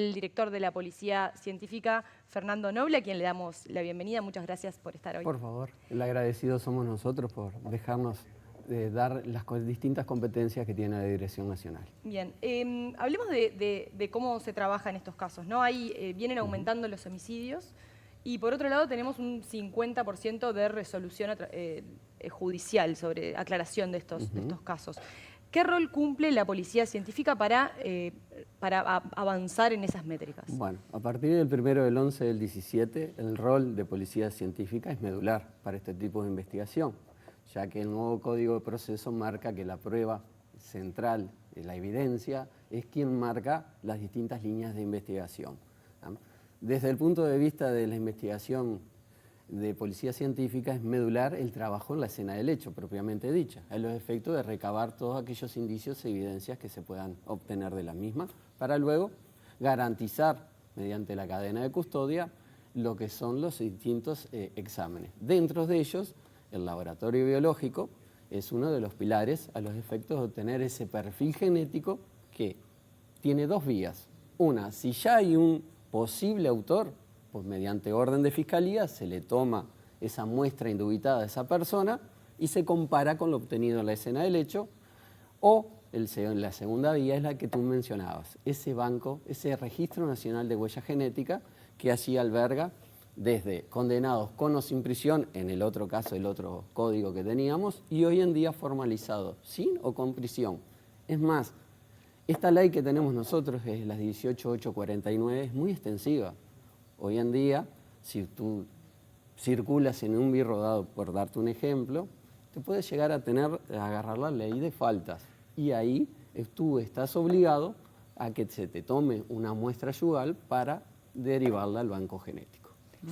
El director de la Policía Científica, Fernando Noble, a quien le damos la bienvenida. Muchas gracias por estar hoy. Por favor, el agradecido somos nosotros por dejarnos dar las distintas competencias que tiene la Dirección Nacional. Bien, hablemos de cómo se trabaja en estos casos, ¿no? Ahí vienen aumentando los homicidios y por otro lado tenemos un 50% de resolución judicial sobre aclaración de estos casos. ¿Qué rol cumple la Policía Científica para avanzar en esas métricas? Bueno, a partir del 1/11 del 17, el rol de Policía Científica es medular para este tipo de investigación, ya que el nuevo Código de Proceso marca que la prueba central, la evidencia, es quien marca las distintas líneas de investigación. Desde el punto de vista de la investigación de Policía Científica es medular el trabajo en la escena del hecho, propiamente dicha, a los efectos de recabar todos aquellos indicios e evidencias que se puedan obtener de la misma, para luego garantizar, mediante la cadena de custodia, lo que son los distintos exámenes. Dentro de ellos, el laboratorio biológico es uno de los pilares a los efectos de obtener ese perfil genético que tiene dos vías. Una, si ya hay un posible autor, pues mediante orden de fiscalía se le toma esa muestra indubitada de esa persona y se compara con lo obtenido en la escena del hecho, o la segunda vía es la que tú mencionabas, ese banco, ese Registro Nacional de Huella Genética que allí alberga desde condenados con o sin prisión, en el otro caso, el otro código que teníamos, y hoy en día formalizado, sin o con prisión. Es más, esta ley que tenemos nosotros, que es la 18849, es muy extensiva. Hoy en día, si tú circulas en un birrodado, por darte un ejemplo, te puedes llegar a agarrar la ley de faltas. Y ahí tú estás obligado a que se te tome una muestra yugal para derivarla al banco genético.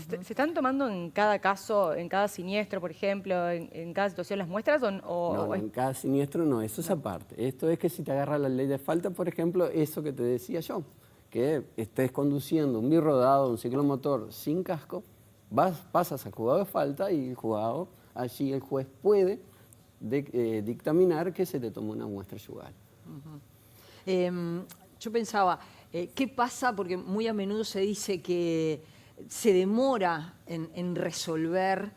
¿Se están tomando en cada caso, en cada siniestro, por ejemplo, en cada situación las muestras? No, en cada siniestro no, eso es aparte. Esto es que si te agarra la ley de falta, por ejemplo, eso que te decía yo, que estés conduciendo un birrodado, un ciclomotor sin casco, pasas al juzgado de falta y el juzgado, allí el juez puede dictaminar que se te tome una muestra yugal. Yo pensaba, ¿qué pasa? Porque muy a menudo se dice que se demora en resolver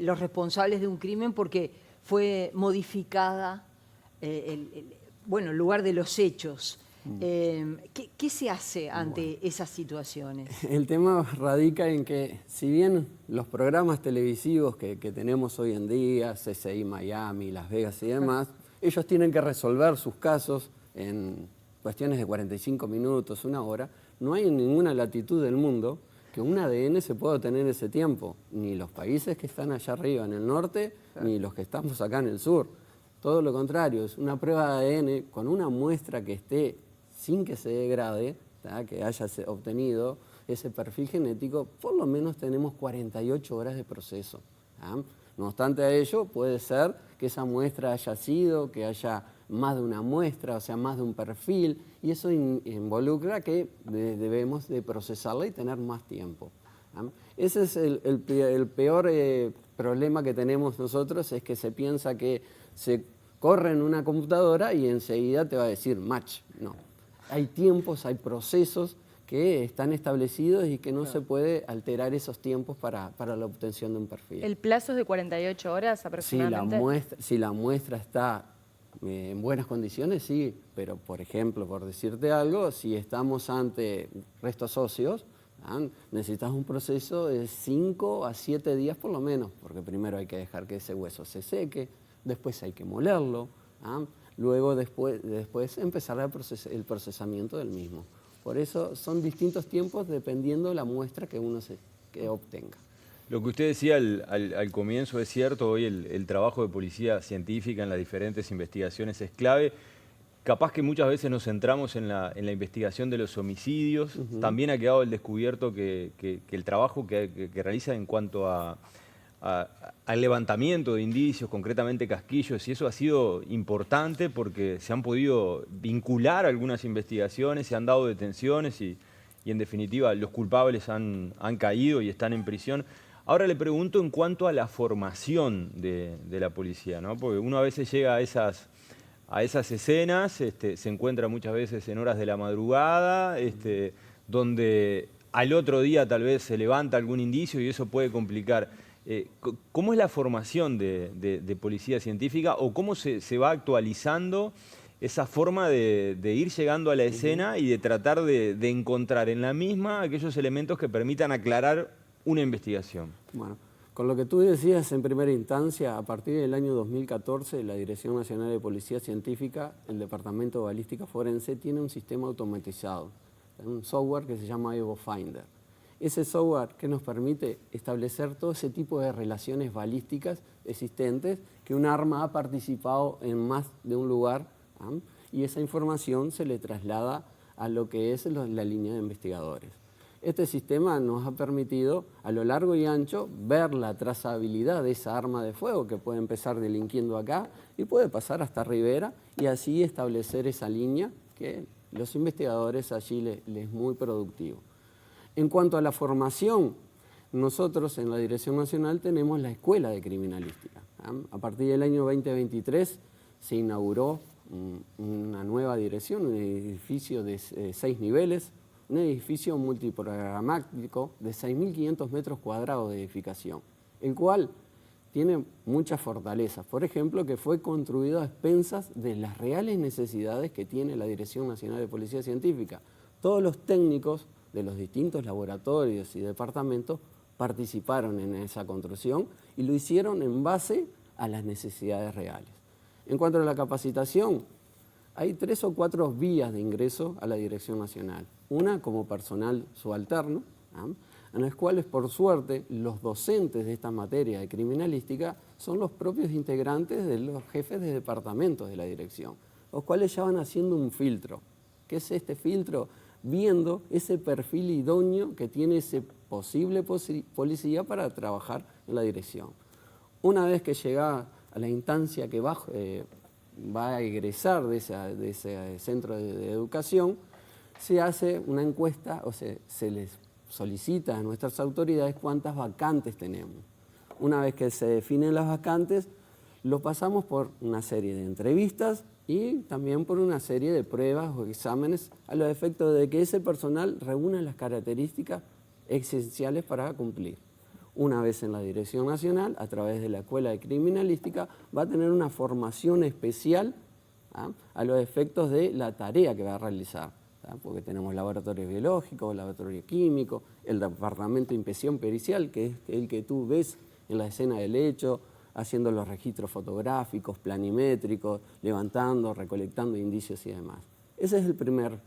los responsables de un crimen porque fue modificada el lugar de los hechos. ¿Qué se hace ante esas situaciones? El tema radica en que, si bien los programas televisivos que tenemos hoy en día, CSI Miami, Las Vegas y demás, ellos tienen que resolver sus casos en cuestiones de 45 minutos, una hora, no hay en ninguna latitud del mundo que un ADN se pueda obtener en ese tiempo, ni los países que están allá arriba en el norte, ni los que estamos acá en el sur. Todo lo contrario, es una prueba de ADN con una muestra que esté sin que se degrade, que haya obtenido ese perfil genético, por lo menos tenemos 48 horas de proceso. No obstante a ello, puede ser que esa muestra haya sido, que haya más de una muestra, o sea, más de un perfil, y eso involucra que debemos de procesarla y tener más tiempo. Ese es el peor problema que tenemos nosotros, es que se piensa que se corre en una computadora y enseguida te va a decir match. No. Hay tiempos, hay procesos que están establecidos y que no se puede alterar esos tiempos para la obtención de un perfil. ¿El plazo es de 48 horas aproximadamente? Si la muestra está en buenas condiciones, sí, pero por ejemplo, por decirte algo, si estamos ante restos óseos, necesitas un proceso de 5 a 7 días por lo menos, porque primero hay que dejar que ese hueso se seque, después hay que molerlo, luego después empezar el procesamiento del mismo. Por eso son distintos tiempos dependiendo de la muestra que uno que obtenga. Lo que usted decía al comienzo es cierto, hoy el trabajo de policía científica en las diferentes investigaciones es clave. Capaz que muchas veces nos centramos en la investigación de los homicidios. También ha quedado el descubierto que el trabajo que realiza en cuanto al levantamiento de indicios, concretamente casquillos, y eso ha sido importante porque se han podido vincular algunas investigaciones, se han dado detenciones y en definitiva los culpables han caído y están en prisión. Ahora le pregunto en cuanto a la formación de la policía, ¿no? Porque uno a veces llega a esas escenas, se encuentra muchas veces en horas de la madrugada, donde al otro día tal vez se levanta algún indicio y eso puede complicar. ¿Cómo es la formación de policía científica o cómo se va actualizando esa forma de ir llegando a la escena y de tratar de encontrar en la misma aquellos elementos que permitan aclarar una investigación? Bueno, con lo que tú decías en primera instancia, a partir del año 2014, la Dirección Nacional de Policía Científica, el Departamento de Balística Forense, tiene un sistema automatizado, un software que se llama Evo Finder. Ese software que nos permite establecer todo ese tipo de relaciones balísticas existentes que un arma ha participado en más de un lugar, y esa información se le traslada a lo que es la línea de investigadores. Este sistema nos ha permitido a lo largo y ancho ver la trazabilidad de esa arma de fuego que puede empezar delinquiendo acá y puede pasar hasta Rivera y así establecer esa línea que los investigadores allí les es muy productivo. En cuanto a la formación, nosotros en la Dirección Nacional tenemos la Escuela de Criminalística. A partir del año 2023 se inauguró una nueva dirección, un edificio de 6 niveles, un edificio multiprogramático de 6.500 metros cuadrados de edificación, el cual tiene muchas fortalezas. Por ejemplo, que fue construido a expensas de las reales necesidades que tiene la Dirección Nacional de Policía Científica. Todos los técnicos de los distintos laboratorios y departamentos participaron en esa construcción y lo hicieron en base a las necesidades reales. En cuanto a la capacitación, hay 3 o 4 vías de ingreso a la Dirección Nacional. Una como personal subalterno, en las cuales por suerte los docentes de esta materia de criminalística son los propios integrantes de los jefes de departamentos de la dirección, los cuales ya van haciendo un filtro. ¿Qué es este filtro? Viendo ese perfil idóneo que tiene ese posible policía para trabajar en la dirección. Una vez que llega a la instancia que va a egresar de ese centro de educación, se hace una encuesta o se les solicita a nuestras autoridades cuántas vacantes tenemos. Una vez que se definen las vacantes, lo pasamos por una serie de entrevistas y también por una serie de pruebas o exámenes a los efectos de que ese personal reúna las características esenciales para cumplir. Una vez en la Dirección Nacional, a través de la Escuela de Criminalística, va a tener una formación especial a los efectos de la tarea que va a realizar, porque tenemos laboratorios biológicos, laboratorio químico, el departamento de inspección pericial, que es el que tú ves en la escena del hecho, haciendo los registros fotográficos, planimétricos, levantando, recolectando indicios y demás. Ese es el primer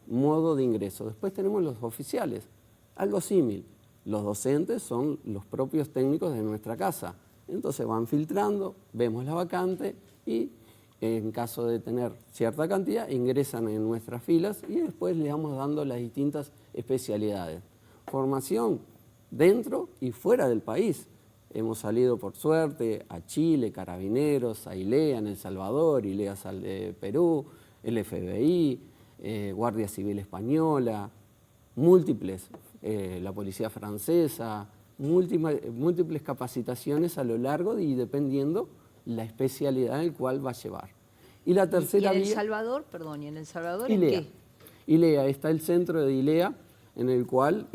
modo de ingreso. Después tenemos los oficiales, algo similar. Los docentes son los propios técnicos de nuestra casa. Entonces van filtrando, vemos la vacante y en caso de tener cierta cantidad ingresan en nuestras filas y después les vamos dando las distintas especialidades. Formación dentro y fuera del país. Hemos salido por suerte a Chile, Carabineros, a ILEA en El Salvador, ILEA de Perú, el FBI, Guardia Civil Española, múltiples, la Policía Francesa, múltiples capacitaciones a lo largo y dependiendo la especialidad en la cual va a llevar. Y la tercera vía... ¿Y en El Salvador, perdón, y en El Salvador ILEA. en qué? ILEA, está el centro de ILEA en el cual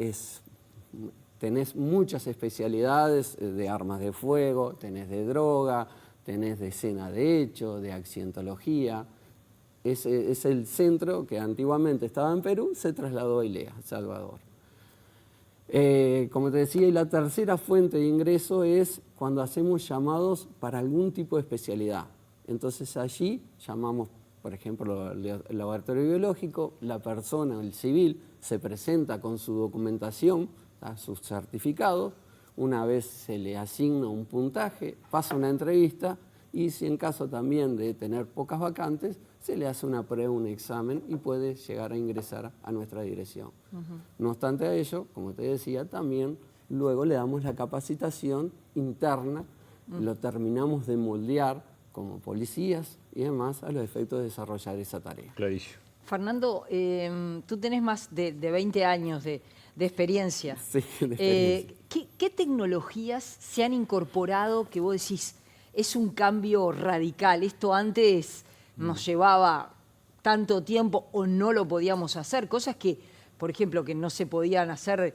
tenés muchas especialidades de armas de fuego, tenés de droga, tenés de escena de hecho, de accidentología. Es el centro que antiguamente estaba en Perú, se trasladó a ILEA, El Salvador. Como te decía, y la tercera fuente de ingreso es cuando hacemos llamados para algún tipo de especialidad. Entonces allí llamamos, por ejemplo, el laboratorio biológico, la persona, el civil, se presenta con su documentación, sus certificados, una vez se le asigna un puntaje, pasa una entrevista y si en caso también de tener pocas vacantes, se le hace una prueba, un examen y puede llegar a ingresar a nuestra dirección. No obstante a ello, como te decía, también luego le damos la capacitación interna, lo terminamos de moldear como policías y demás a los efectos de desarrollar esa tarea. Clarísimo. Fernando, tú tenés más de 20 años de experiencia. Sí, de experiencia. ¿Qué tecnologías se han incorporado que vos decís, es un cambio radical. Esto antes nos llevaba tanto tiempo o no lo podíamos hacer, cosas que, por ejemplo, que no se podían hacer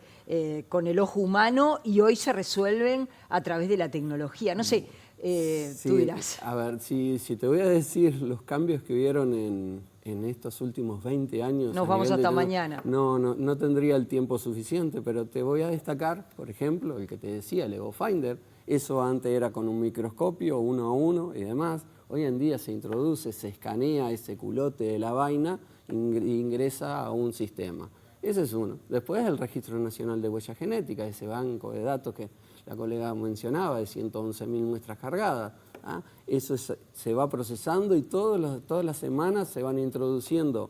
con el ojo humano y hoy se resuelven a través de la tecnología. No sé, Sí, tú dirás. a ver, si te voy a decir los cambios que hubieron en estos últimos 20 años... Nos a vamos nivel de hasta mañana. No tendría el tiempo suficiente, pero te voy a destacar, por ejemplo, el que te decía, el Evo Finder. Eso antes era con un microscopio, 1 a 1 y demás. Hoy en día se introduce, se escanea ese culote de la vaina e ingresa a un sistema. Ese es uno. Después el Registro Nacional de Huella Genética, ese banco de datos que la colega mencionaba, de 111.000 muestras cargadas. ¿Ah? Eso se va procesando y todas las semanas se van introduciendo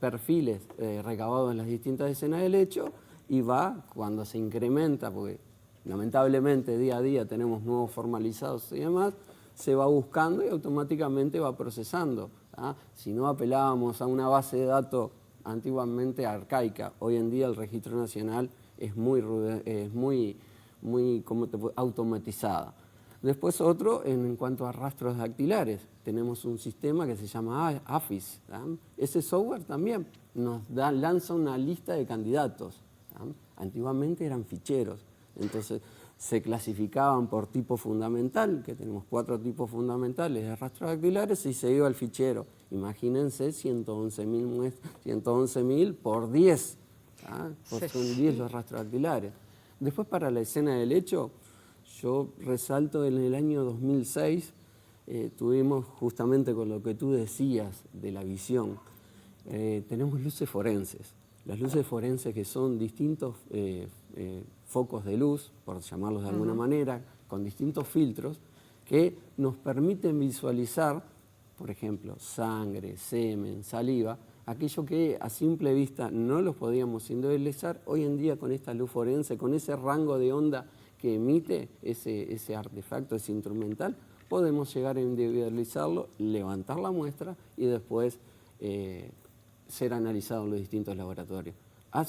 perfiles recabados en las distintas escenas del hecho y va, cuando se incrementa, porque lamentablemente día a día tenemos nuevos formalizados y demás, se va buscando y automáticamente va procesando. ¿Ah? Si no apelábamos a una base de datos antiguamente arcaica, hoy en día el Registro Nacional es muy automatizada. Después otro, en cuanto a rastros dactilares, tenemos un sistema que se llama AFIS. ¿sí? Ese software también nos lanza una lista de candidatos. ¿sí? Antiguamente eran ficheros, entonces se clasificaban por tipo fundamental, que tenemos 4 tipos fundamentales de rastros dactilares, y se iba al fichero. Imagínense 111.000 por 10. Pues son 10 los rastros dactilares. Después, para la escena del hecho, yo resalto en el año 2006, tuvimos justamente con lo que tú decías de la visión, tenemos luces forenses. Las luces forenses, que son distintos focos de luz, por llamarlos de alguna manera, con distintos filtros, que nos permiten visualizar, por ejemplo, sangre, semen, saliva, aquello que a simple vista no los podíamos individualizar. Hoy en día, con esta luz forense, con ese rango de onda que emite ese artefacto, ese instrumental, podemos llegar a individualizarlo, levantar la muestra y después ser analizado en los distintos laboratorios. Ha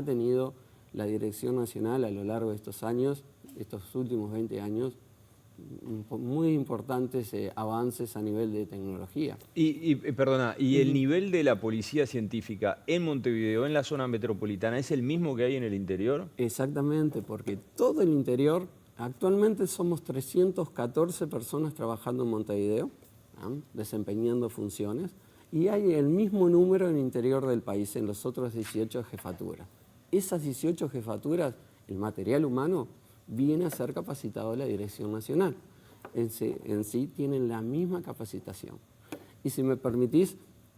tenido la Dirección Nacional a lo largo de estos años, estos últimos 20 años, muy importantes avances a nivel de tecnología. Perdona, ¿y el nivel de la policía científica en Montevideo, en la zona metropolitana, es el mismo que hay en el interior? Exactamente, porque todo el interior, actualmente somos 314 personas trabajando en Montevideo, desempeñando funciones, y hay el mismo número en el interior del país, en los otros 18 jefaturas. Esas 18 jefaturas, el material humano viene a ser capacitado de la Dirección Nacional. En sí tienen la misma capacitación. Y si me permitís,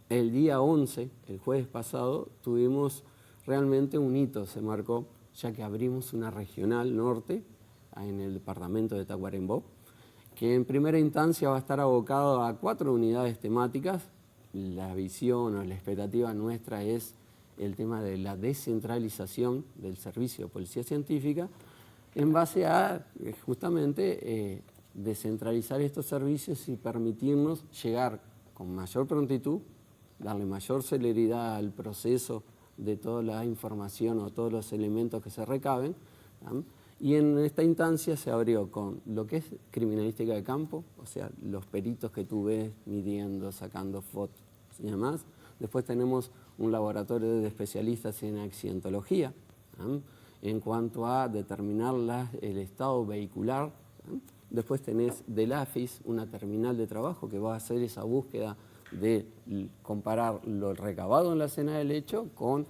el día 11, el jueves pasado, tuvimos realmente un hito, se marcó, ya que abrimos una regional norte en el departamento de Tacuarembó, que en primera instancia va a estar abocado a 4 unidades temáticas. La visión o la expectativa nuestra es el tema de la descentralización del servicio de policía científica, en base a justamente descentralizar estos servicios y permitirnos llegar con mayor prontitud, darle mayor celeridad al proceso de toda la información o todos los elementos que se recaben. ¿sí? Y en esta instancia se abrió con lo que es criminalística de campo, o sea, los peritos que tú ves midiendo, sacando fotos y demás. Después tenemos un laboratorio de especialistas en accidentología, ¿sí? En cuanto a determinar el estado vehicular. ¿Sí? Después tenés del AFIS una terminal de trabajo que va a hacer esa búsqueda de comparar lo recabado en la escena del hecho con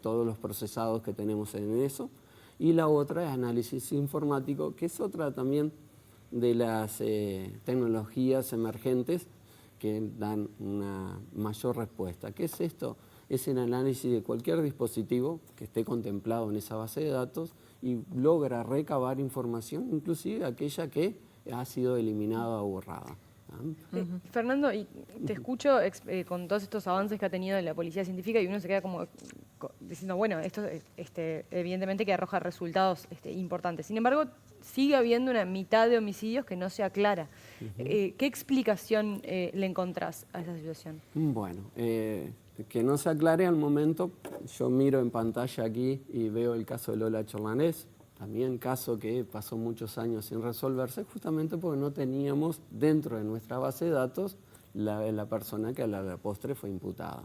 todos los procesados que tenemos en eso. Y la otra es análisis informático, que es otra también de las tecnologías emergentes que dan una mayor respuesta. ¿Qué es esto? Es el análisis de cualquier dispositivo que esté contemplado en esa base de datos y logra recabar información, inclusive aquella que ha sido eliminada o borrada. Fernando, y te escucho con todos estos avances que ha tenido la policía científica y uno se queda como diciendo, bueno, esto evidentemente que arroja resultados importantes. Sin embargo, sigue habiendo una mitad de homicidios que no se aclara. ¿Qué explicación le encontrás a esa situación? Bueno, que no se aclare al momento, yo miro en pantalla aquí y veo el caso de Lola Chorlanés, también caso que pasó muchos años sin resolverse, justamente porque no teníamos dentro de nuestra base de datos la persona que a la postre fue imputada.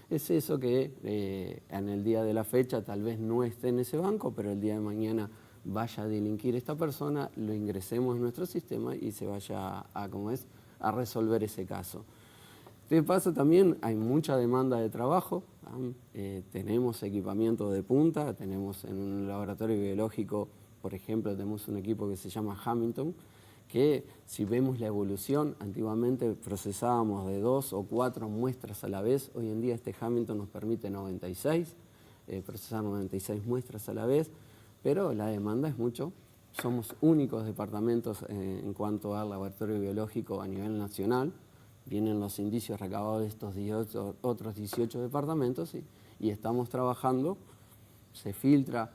Es eso que en el día de la fecha tal vez no esté en ese banco, pero el día de mañana vaya a delinquir esta persona, lo ingresemos en nuestro sistema y se vaya a resolver ese caso. ¿Qué pasa también? Hay mucha demanda de trabajo, tenemos equipamiento de punta, tenemos en un laboratorio biológico, por ejemplo, tenemos un equipo que se llama Hamilton, que si vemos la evolución, antiguamente procesábamos de 2 o 4 muestras a la vez, hoy en día este Hamilton nos permite 96, procesar 96 muestras a la vez, pero la demanda es mucho. Somos únicos departamentos en cuanto al laboratorio biológico a nivel nacional. Vienen los indicios recabados de estos otros 18 departamentos y estamos trabajando, se filtra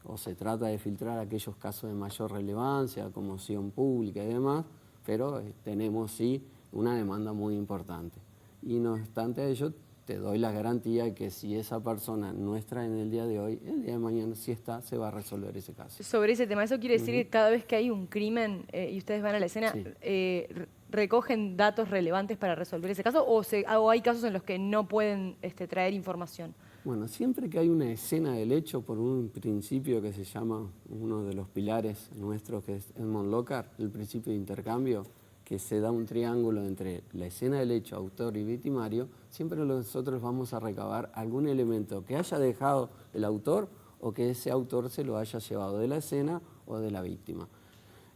o se trata de filtrar aquellos casos de mayor relevancia, conmoción pública y demás, pero tenemos sí una demanda muy importante. Y no obstante ello, te doy la garantía de que si esa persona no está en el día de hoy, el día de mañana sí está, se va a resolver ese caso. Sobre ese tema, ¿eso quiere decir que cada vez que hay un crimen y ustedes van a la escena, Sí. recogen datos relevantes para resolver ese caso o hay casos en los que no pueden traer información? Bueno, siempre que hay una escena del hecho, por un principio que se llama, uno de los pilares nuestros, que es Edmond Lockhart, el principio de intercambio, que se da un triángulo entre la escena del hecho, autor y victimario, siempre nosotros vamos a recabar algún elemento que haya dejado el autor o que ese autor se lo haya llevado de la escena o de la víctima.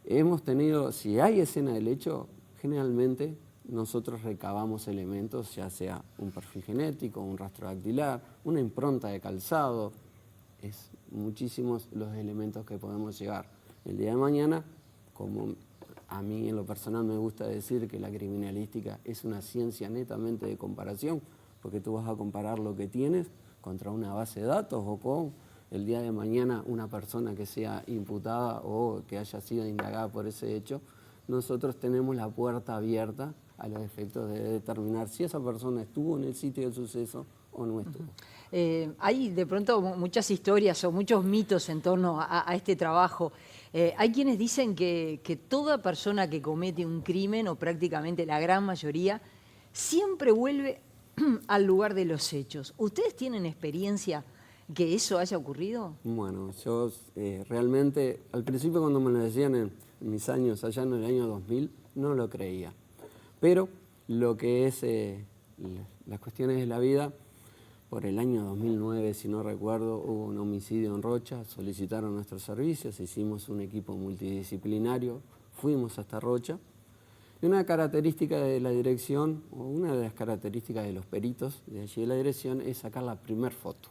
Hemos tenido, si hay escena del hecho, generalmente nosotros recabamos elementos, ya sea un perfil genético, un rastro dactilar, una impronta de calzado, es muchísimos los elementos que podemos llegar. El día de mañana, como a mí en lo personal me gusta decir que la criminalística es una ciencia netamente de comparación, porque tú vas a comparar lo que tienes contra una base de datos o con el día de mañana una persona que sea imputada o que haya sido indagada por ese hecho. Nosotros tenemos la puerta abierta a los efectos de determinar si esa persona estuvo en el sitio del suceso o no estuvo. Hay de pronto muchas historias o muchos mitos en torno a este trabajo. Hay quienes dicen que toda persona que comete un crimen, o prácticamente la gran mayoría, siempre vuelve al lugar de los hechos. ¿Ustedes tienen experiencia que eso haya ocurrido? Bueno, yo realmente, al principio cuando me lo decían en mis años, allá en el año 2000, no lo creía. Pero lo que es las cuestiones de la vida, por el año 2009, si no recuerdo, hubo un homicidio en Rocha, solicitaron nuestros servicios, hicimos un equipo multidisciplinario, fuimos hasta Rocha. Y una característica de la dirección, o una de las características de los peritos de allí de la dirección, es sacar la primer foto.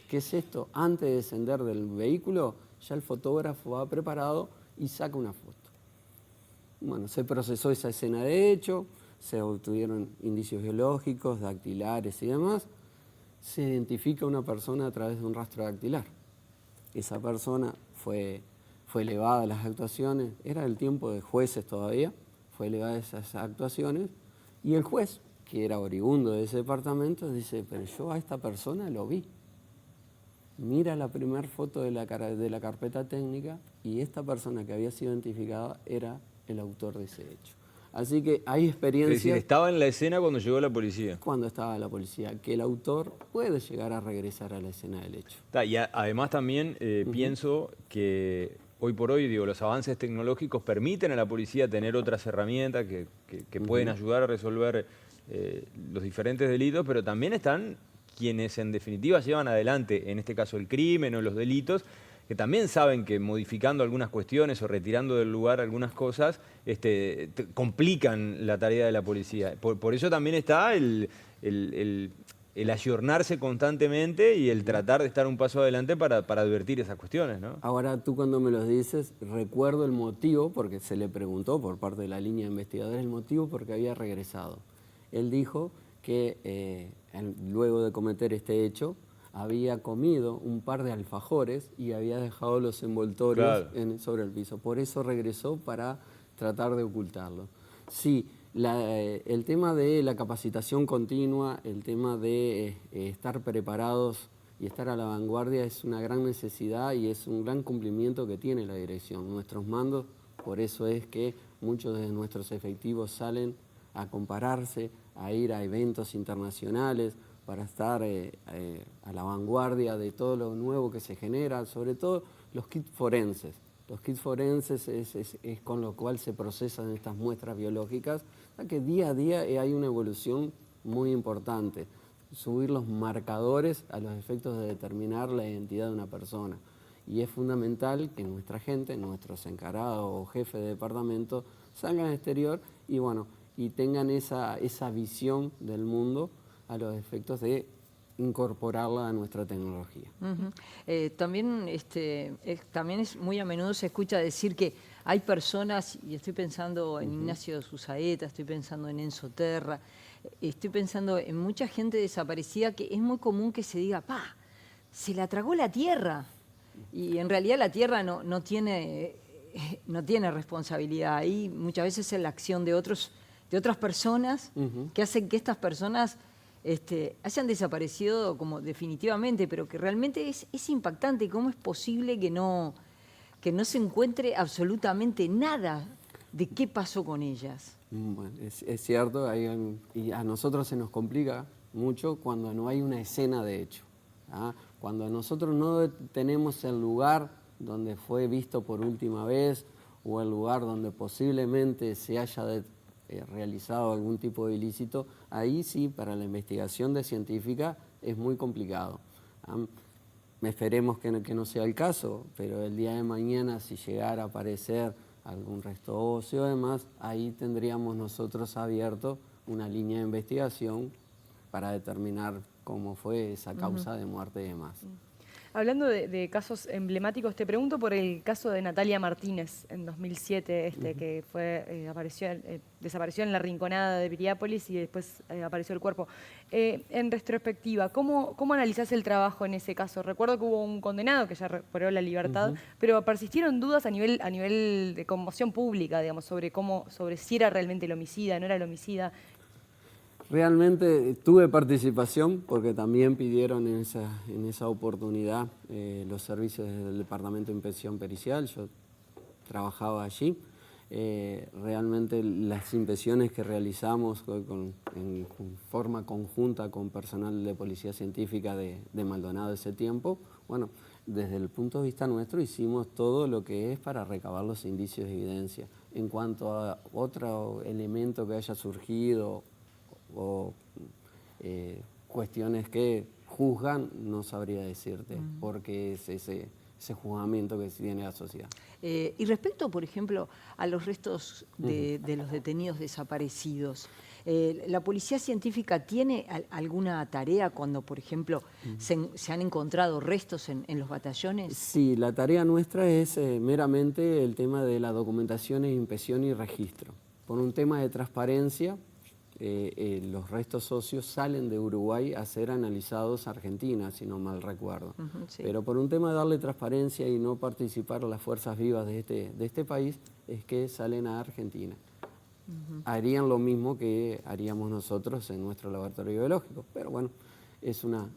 ¿Qué es esto? Antes de descender del vehículo, ya el fotógrafo va preparado y saca una foto. Bueno, se procesó esa escena de hecho, se obtuvieron indicios biológicos, dactilares y demás. Se identifica una persona a través de un rastro dactilar. Esa persona fue elevada a las actuaciones, era el tiempo de jueces todavía, fue elevada a esas actuaciones, y el juez, que era oriundo de ese departamento, dice, pero yo a esta persona lo vi. Mira la primera foto de la carpeta técnica y esta persona que había sido identificada era el autor de ese hecho. Así que hay experiencias... Es decir, estaba en la escena cuando llegó la policía. Cuando estaba la policía, que el autor puede llegar a regresar a la escena del hecho. Y además también pienso que hoy por hoy, los avances tecnológicos permiten a la policía tener otras herramientas que pueden ayudar a resolver los diferentes delitos, pero también están quienes en definitiva llevan adelante, en este caso el crimen o los delitos, que también saben que modificando algunas cuestiones o retirando del lugar algunas cosas, complican la tarea de la policía. Por eso también está el ayornarse constantemente y el tratar de estar un paso adelante para advertir esas cuestiones, ¿no? Ahora tú cuando me los dices, recuerdo el motivo, porque se le preguntó por parte de la línea de investigadores el motivo por qué había regresado. Él dijo que luego de cometer este hecho, había comido un par de alfajores y había dejado los envoltorios sobre el piso. Por eso regresó para tratar de ocultarlo. Sí, el tema de la capacitación continua, el tema de estar preparados y estar a la vanguardia es una gran necesidad y es un gran cumplimiento que tiene la dirección. Nuestros mandos, por eso es que muchos de nuestros efectivos salen a compararse, a ir a eventos internacionales para estar a la vanguardia de todo lo nuevo que se genera, sobre todo los kits forenses. Los kits forenses es con lo cual se procesan estas muestras biológicas, ya que día a día hay una evolución muy importante. Subir los marcadores a los efectos de determinar la identidad de una persona. Y es fundamental que nuestra gente, nuestros encargados o jefes de departamento, salgan al exterior y, bueno, y tengan esa visión del mundo a los efectos de incorporarla a nuestra tecnología. También es muy a menudo se escucha decir que hay personas, y estoy pensando en Ignacio Susaeta, estoy pensando en Enzo Terra, estoy pensando en mucha gente desaparecida, que es muy común que se diga, se la tragó la tierra. Y en realidad la tierra no tiene responsabilidad ahí, muchas veces es la acción de otras personas que hacen que estas personas hayan desaparecido como definitivamente, pero que realmente es impactante. ¿Cómo es posible que no se encuentre absolutamente nada de qué pasó con ellas? Bueno, es cierto, y a nosotros se nos complica mucho cuando no hay una escena de hecho. Cuando nosotros no tenemos el lugar donde fue visto por última vez o el lugar donde posiblemente se haya realizado algún tipo de ilícito, ahí sí, para la investigación científica es muy complicado. Esperemos que no sea el caso, pero el día de mañana, si llegara a aparecer algún resto óseo, además, ahí tendríamos nosotros abierto una línea de investigación para determinar cómo fue esa causa de muerte y demás. Hablando de casos emblemáticos, te pregunto por el caso de Natalia Martínez en 2007, que desapareció en la Rinconada de Piriápolis y después apareció el cuerpo. En retrospectiva, ¿cómo analizás el trabajo en ese caso? Recuerdo que hubo un condenado que ya recuperó la libertad, pero persistieron dudas a nivel de conmoción pública, digamos, sobre si era realmente el homicida, no era el homicida. Realmente tuve participación porque también pidieron en esa oportunidad los servicios del Departamento de Inspección Pericial. Yo trabajaba allí. Realmente las inspecciones que realizamos en forma conjunta con personal de Policía Científica de Maldonado ese tiempo, bueno, desde el punto de vista nuestro hicimos todo lo que es para recabar los indicios de evidencia. En cuanto a otro elemento que haya surgido o cuestiones que juzgan, no sabría decirte, porque es ese juzgamiento que tiene la sociedad. Y respecto, por ejemplo, a los restos de los detenidos desaparecidos, ¿la Policía Científica tiene alguna tarea cuando, por ejemplo, se han encontrado restos en los batallones? Sí, la tarea nuestra es meramente el tema de la documentación, inspección y registro. Por un tema de transparencia, los restos óseos salen de Uruguay a ser analizados a Argentina, si no mal recuerdo. Sí. Pero por un tema de darle transparencia y no participar a las fuerzas vivas de este país, es que salen a Argentina. Harían lo mismo que haríamos nosotros en nuestro laboratorio biológico, pero bueno, es una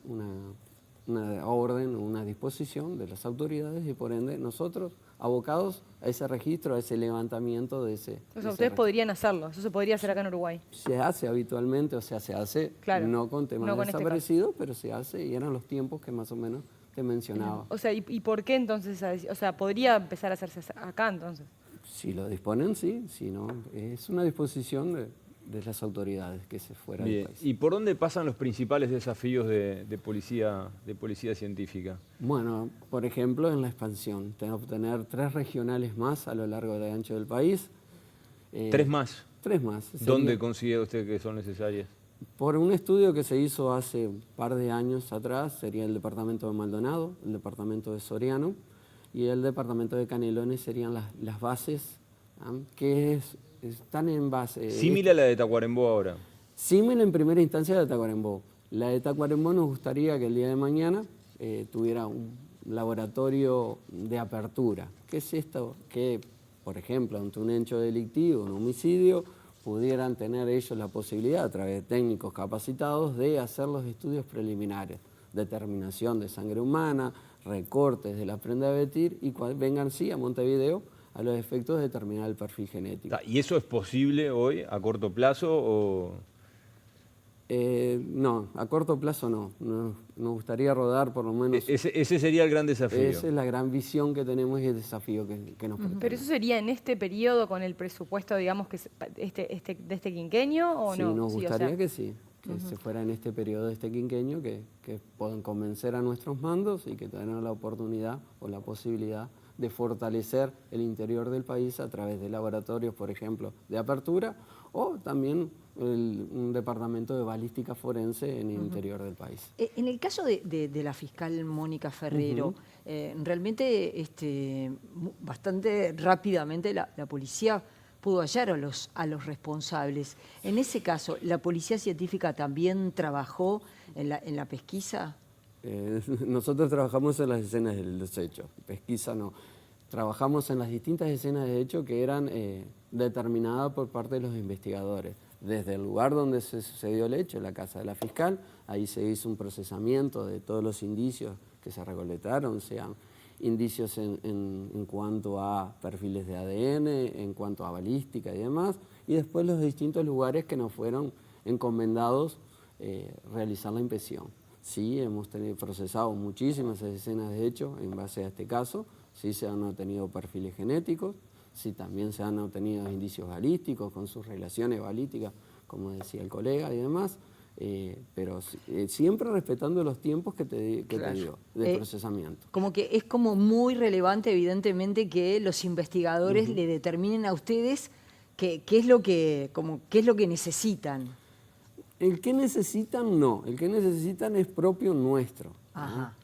orden, una disposición de las autoridades y por ende nosotros abocados a ese registro, a ese levantamiento de ese... O sea, ustedes podrían hacerlo, eso se podría hacer acá en Uruguay. Se hace habitualmente, o sea, se hace, claro, no con temas desaparecidos, pero se hace y eran los tiempos que más o menos te mencionaba. O sea, ¿y por qué entonces? O sea, ¿podría empezar a hacerse acá entonces? Si lo disponen, sí, si no, es una disposición de las autoridades que se fuera del país. ¿Y por dónde pasan los principales desafíos de policía científica? Bueno, por ejemplo, en la expansión, obtener 3 regionales más a lo largo y ancho del país. 3 más. 3 más. ¿Dónde considera usted que son necesarias? Por un estudio que se hizo hace un par de años atrás, sería el departamento de Maldonado, el departamento de Soriano y el departamento de Canelones serían las bases que están en base... Símil a la de Tacuarembó ahora. Símil en primera instancia de Tacuarembó. La de Tacuarembó nos gustaría que el día de mañana tuviera un laboratorio de apertura. ¿Qué es esto? Que, por ejemplo, ante un hecho delictivo, un homicidio, pudieran tener ellos la posibilidad, a través de técnicos capacitados, de hacer los estudios preliminares. determinación de sangre humana, recortes de la prenda de vestir y vengan sí a Montevideo a los efectos de determinar el perfil genético. ¿Y eso es posible hoy a corto plazo o...? No, a corto plazo no. Nos gustaría rodar por lo menos... Ese sería el gran desafío. Esa es la gran visión que tenemos y el desafío que nos pretende. ¿Pero eso sería en este periodo con el presupuesto, digamos, que de este quinquenio o Sí, no? nos Sí, gustaría que sí, que se fuera en este periodo de este quinquenio, que puedan convencer a nuestros mandos y que tengan la oportunidad o la posibilidad de fortalecer el interior del país a través de laboratorios, por ejemplo, de apertura o también un departamento de balística forense en el interior del país. En el caso de la fiscal Mónica Ferrero, realmente bastante rápidamente la policía pudo hallar a los responsables. En ese caso, ¿la policía científica también trabajó en la pesquisa? Nosotros trabajamos en las escenas de los hechos, pesquisa no. Trabajamos en las distintas escenas de hecho que eran determinadas por parte de los investigadores. Desde el lugar donde se sucedió el hecho, la casa de la fiscal, ahí se hizo un procesamiento de todos los indicios que se recolectaron, sean indicios en cuanto a perfiles de ADN, en cuanto a balística y demás, y después los distintos lugares que nos fueron encomendados realizar la inspección. Sí, hemos procesado muchísimas escenas de hecho en base a este caso, sí se han obtenido perfiles genéticos, sí también se han obtenido indicios balísticos con sus relaciones balísticas, como decía el colega y demás, pero siempre respetando los tiempos que te digo de procesamiento. Como que es como muy relevante evidentemente que los investigadores le determinen a ustedes qué es lo que necesitan. El que necesitan, no. El que necesitan es propio nuestro. Ajá.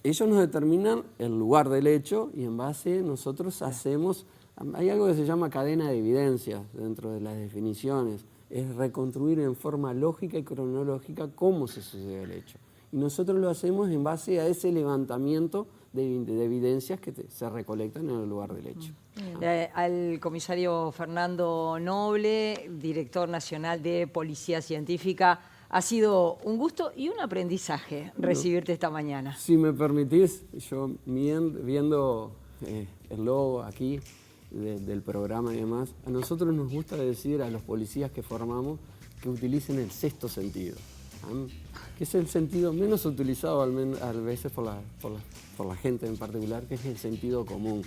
Ellos nos determinan el lugar del hecho y en base nosotros hacemos... Hay algo que se llama cadena de evidencias dentro de las definiciones. Es reconstruir en forma lógica y cronológica cómo se sucedió el hecho. Y nosotros lo hacemos en base a ese levantamiento de evidencias que se recolectan en el lugar del hecho. Al comisario Fernando Noble, director nacional de Policía Científica, ha sido un gusto y un aprendizaje recibirte esta mañana. Si me permitís, yo viendo el logo aquí del programa y demás, a nosotros nos gusta decir a los policías que formamos que utilicen el sexto sentido, que es el sentido menos utilizado a veces por la gente en particular, que es el sentido común,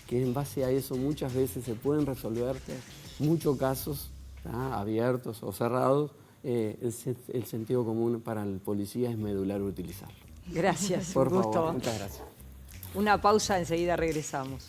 que en base a eso muchas veces se pueden resolver muchos casos abiertos o cerrados. El sentido común para el policía es medular utilizarlo. Gracias, Por un gusto. favor, muchas gracias. Una pausa, enseguida regresamos.